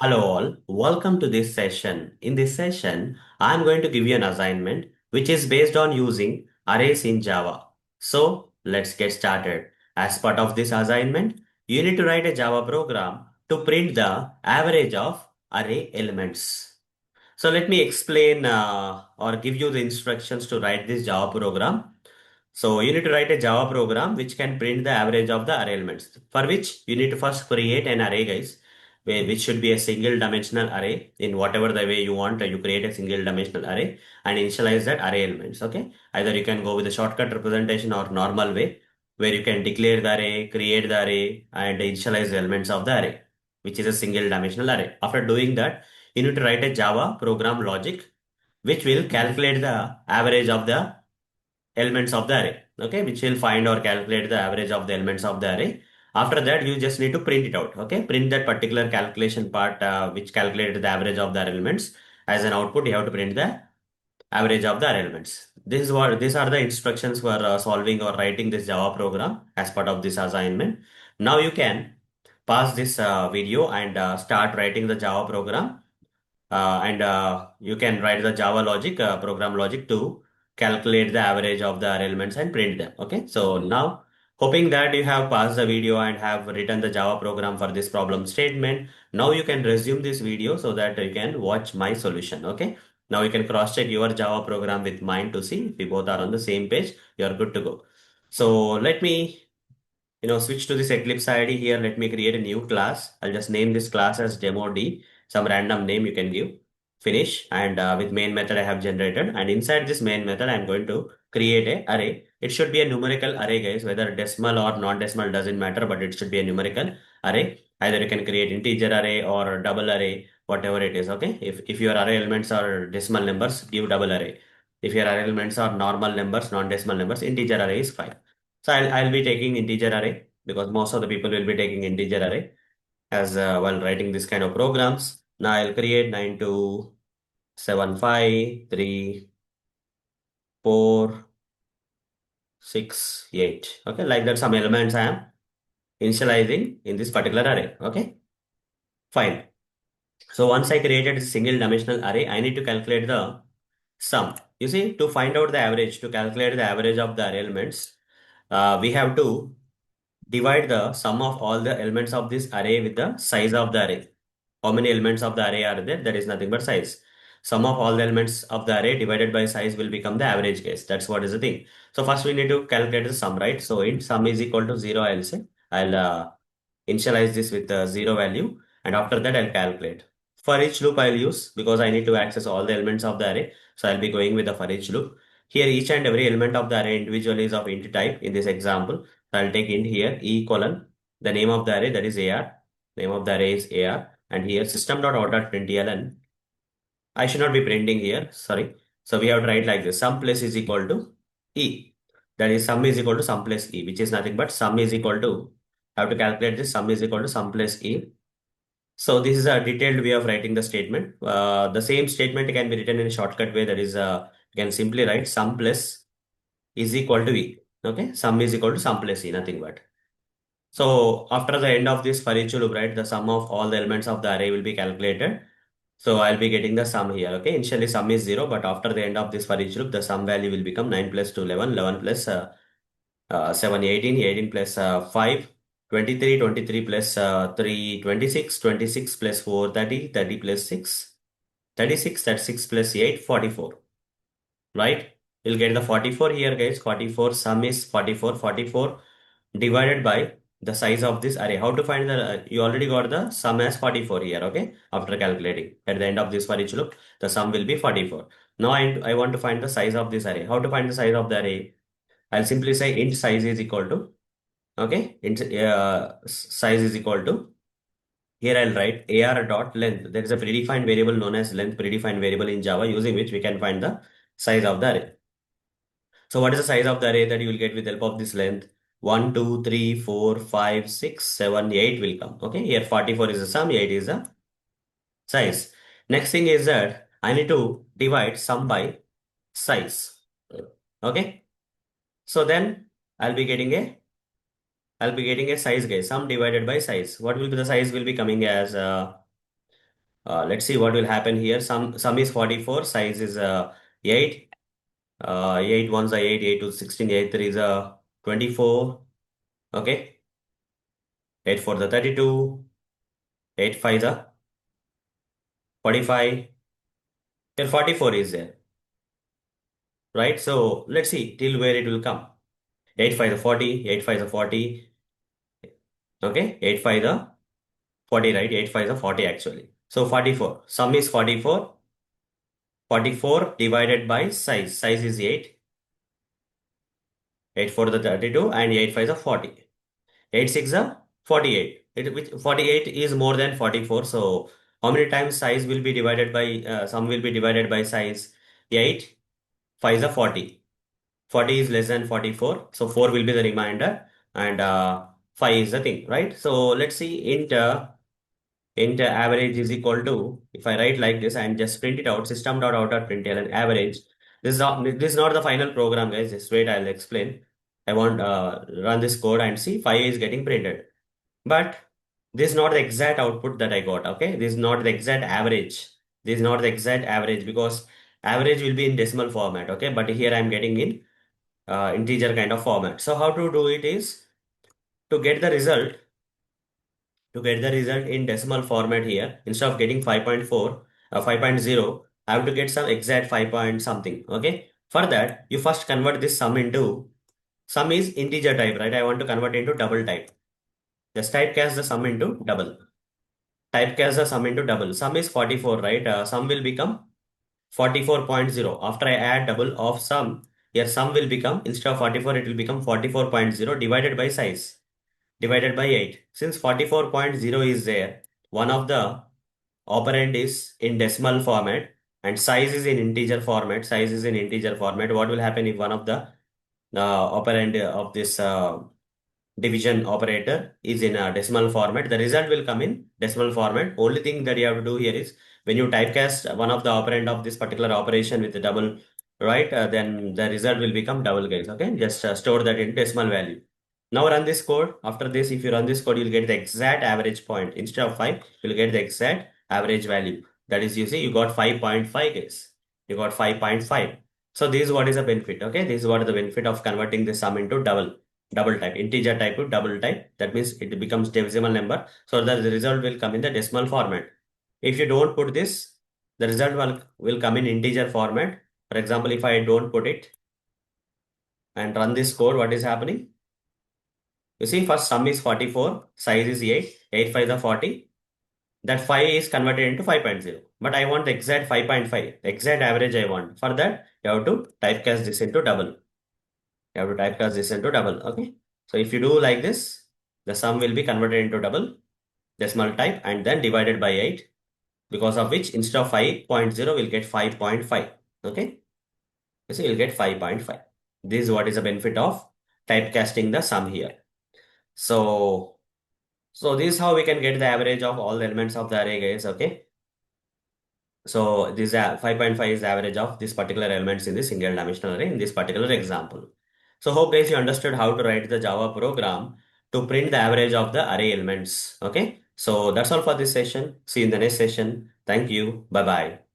Hello all, welcome to this session. In this session, I'm going to give you an assignment which is based on using arrays in Java. So let's get started. As part of this assignment, you need to write a Java program to print the average of array elements. So let me explain or give you the instructions to write this Java program. So you need to write a Java program which can print the average of the array elements. For which you need to first create an array, guys, which should be a single dimensional array in whatever the way you want. You create a single dimensional array and initialize that array elements. Okay. Either you can go with a shortcut representation or normal way where you can declare the array, create the array, and initialize the elements of the array, which is a single dimensional array. After doing that, you need to write a Java program logic which will calculate the average of the elements of the array, okay, which will find or calculate the average of the elements of the array. After that, you just need to print it out, okay, print that particular calculation part which calculated the average of the elements. As an output, you have to print the average of the array elements. These are the instructions for solving or writing this Java program as part of this assignment. Now you can pause this video and start writing the Java program, and you can write the Java logic, program logic to calculate the average of the elements and print them. Okay, so now hoping that you have passed the video and have written the Java program for this problem statement. Now you can resume this video so that you can watch my solution. Okay, now you can cross check your Java program with mine to see if we both are on the same page. You are good to go. So let me switch to this Eclipse ID here. Let me create a new class. I'll just name this class as demo D, some random name you can give. Finish. And with main method I have generated. And inside this main method, I'm going to create a array. It should be a numerical array, guys. Whether decimal or non-decimal doesn't matter, but it should be a numerical array. Either you can create integer array or double array, whatever it is. Okay. If your array elements are decimal numbers, give double array. If your array elements are normal numbers, non-decimal numbers, integer array is fine. So I'll be taking integer array because most of the people will be taking integer array as while writing this kind of programs. Now I'll create 9275 3 4 6 8. Okay, like that some elements I am initializing in this particular array. Okay, fine. So once I created a single dimensional array, I need to calculate the sum. You see, to find out the average, to calculate the average of the array elements, we have to divide the sum of all the elements of this array with the size of the array. How many elements of the array are there? That is nothing but size. Sum of all the elements of the array divided by size will become the average case. That's what is the thing. So first we need to calculate the sum, right? So int sum is equal to 0, I'll say. I'll initialize this with the 0 value, and after that I'll calculate. For each loop I'll use because I need to access all the elements of the array. So I'll be going with the for each loop. Here each and every element of the array individually is of int type in this example. So I'll take int here e colon the name of the array, that is AR. Name of the array is AR, and here system.out.println. I should not be printing here, sorry. So we have to write like this: sum plus is equal to e. That is sum is equal to sum plus e, which is nothing but sum is equal to, I have to calculate this, sum is equal to sum plus e. So this is a detailed way of writing the statement. The same statement can be written in a shortcut way, that is you can simply write sum plus is equal to e. Okay, sum is equal to sum plus e, nothing but. So after the end of this for each loop, right, the sum of all the elements of the array will be calculated. So I'll be getting the sum here. Okay, initially sum is 0, but after the end of this for each loop, the sum value will become 9 plus 2 11, 11 plus 7 18, 18 plus 5 23, 23 plus 3 26, 26 plus 4 30, 30 plus 6 36, 36 plus 8 44, right? You'll get the 44 here, guys. 44, sum is 44, 44 divided by the size of this array. How to find the, you already got the sum as 44 here, okay? After calculating at the end of this for each loop, the sum will be 44. Now I want to find the size of this array. How to find the size of the array? I'll simply say int size is equal to, okay, int size is equal to, here I'll write ar dot length. There is a predefined variable known as length, predefined variable in Java, using which we can find the size of the array. So what is the size of the array that you will get with help of this length? 1, 2, 3, 4, 5, 6, 7, 8 will come. Okay, here 44 is the sum, 8 is the size. Next thing is that I need to divide sum by size. Okay, so then I'll be getting a size, guys. Sum divided by size. What will be the size will be coming as Let's see what will happen here. Sum is 44, size is 8. 8 ones are 8, 8 to 16, 8 3 is 24. Okay. 8 4 the 32, 8 5 the 45. Till 44 is there, right? So let's see till where it will come. 8 5 the 40, 8 5 the 40. Okay. 8 5 the 40, right? 8 5 the 40 actually. So 44. Sum is 44. 44 divided by size. Size is 8. 8 4 the 32 and 8 5 the 40. 8 6 the 48. Which 48 is more than 44. So how many times size will be divided by sum will be divided by size? 8 5 the 40. 40 is less than 44. So 4 will be the remainder and 5 is the thing, right? So let's see int average is equal to, if I write like this and just print it out, system.out.println average. This is not the final program, guys. Just wait, I'll explain. I want run this code and see 5 is getting printed. But this is not the exact output that I got. Okay, this is not the exact average. This is not the exact average because average will be in decimal format. Okay, but here I'm getting in integer kind of format. So how to do it is to get the result in decimal format here, instead of getting 5.4 5.0, I have to get some exact 5 point something. Okay, for that you first convert this sum is integer type, right? I want to convert into double type. Just typecast the sum into double. Typecast the sum into double. Sum is 44, right? Sum will become 44.0. After I add double of sum, here sum will become, instead of 44, it will become 44.0 divided by size, divided by 8. Since 44.0 is there, one of the operand is in decimal format and size is in integer format. Size is in integer format. What will happen if one of the operand of this division operator is in a decimal format? The result will come in decimal format. Only thing that you have to do here is when you typecast one of the operand of this particular operation with the double, right? Then the result will become double, guys. Okay, just store that in decimal value. Now run this code. After this, if you run this code, you'll get the exact average point. Instead of 5, you'll get the exact average value. That is, you see, you got 5.5, guys. You got 5.5. So this is what is the benefit. Okay, this is what is the benefit of converting the sum into double type, integer type to double type. That means it becomes decimal number. So that the result will come in the decimal format. If you don't put this, the result will come in integer format. For example, if I don't put it and run this code, what is happening? You see, first sum is 44, size is 8, 8 5 is 40. That 5 is converted into 5.0. But I want the exact 5.5, exact average I want. For that, you have to typecast this into double. You have to typecast this into double. Okay. So if you do like this, the sum will be converted into double decimal type and then divided by 8, because of which instead of 5.0 we'll get 5.5. Okay. So you'll get 5.5. This is what is the benefit of typecasting the sum here. So this is how we can get the average of all the elements of the array, guys. Okay. So this 5.5 is the average of this particular elements in the single dimensional array in this particular example. So hope guys you understood how to write the Java program to print the average of the array elements. Okay. So that's all for this session. See you in the next session. Thank you. Bye bye.